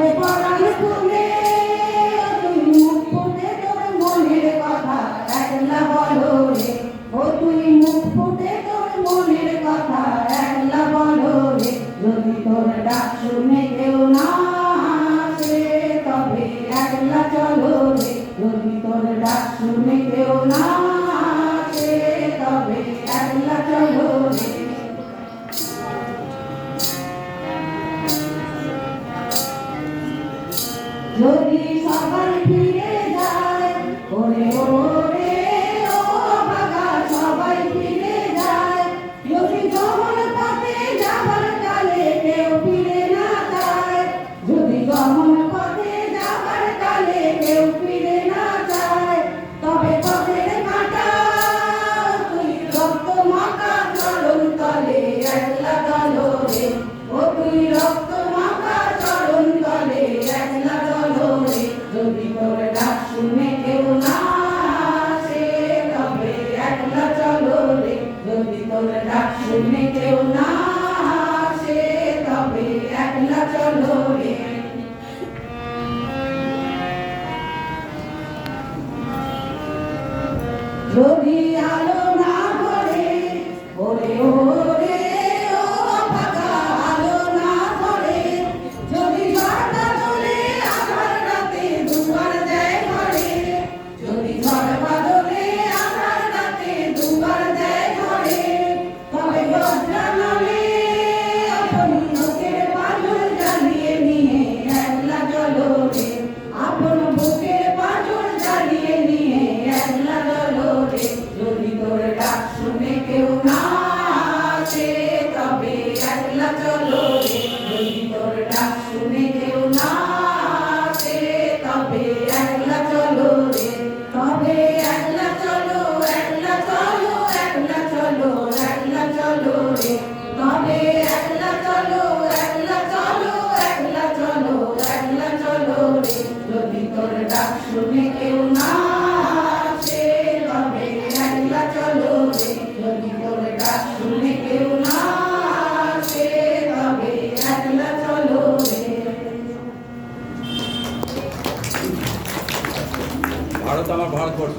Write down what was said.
তবে পরাণ শুনে তুই মুখ ফুটে তোর মনের কথা একলা বলো রে। ও তুই মুখ ফুটে তোর মনের কথা একলা বলো রে। যদি তোর ডাক শুনে কেউ না আসে তবে একলা চলো রে। যদি তোর ডাক শুনে কেউ না আসে তবে একলা চলো রে। যদি সবাই ফিরে যায় ওরে ওরে ও বাবা সবাই ফিরে যায়। যদি গমন পথে যাবার কালে কেউ ফিরে না যায়। যদি গমন পথে যাবার কালে কেউ ফিরে না যায় তবে পথের কাঁটা তুই রক্ত মাখা চরণ তলে একলা চলো রে। ও তুই রক্ত মাখা চরণ তলে একলা চলো রে। যদি তোর ডাক শুনে কেউ না আসে তবে একলা চলো রে। যদি তোর ডাক শুনে কেউ না আসে তবে একলা চলো রে। যদি আলো না ধরে ওরে ওরে ও ফাঁকা আলো না ধরে। যদি ঝড় বাদলে আধার রাতে দুয়ার দেয় ঘরে। যদি ঝড় বাদলে আধার রাতে দুয়ার দেয় ঘরে তবে বজ্রা নামে আপন বুকের পাঁজর জ্বালিয়ে নিয়ে একলা চলো রে। আপন বুকের পাঁজর জ্বালিয়ে নিয়ে একলা চলো রে। যদি তোর ডাক শুনে কেউ না আসে তবে একলা চলো রে। যদি তোর ডাক শুনে কেউ না আসে তবে একলা চলো রে। তবে একলা চলো একলা চলো একলা চলো একলা চলো রে। তবে একলা চলো একলা চলো একলা চলো একলা চলো রে। যদি তোর ডাক শুনে কেউ না আসে তবে একলা চলো রে। যদি তোর ডাক শুনে কেউ না আসে তবে একলা চলো রে। ভারত আমার ভারতবর্ষ।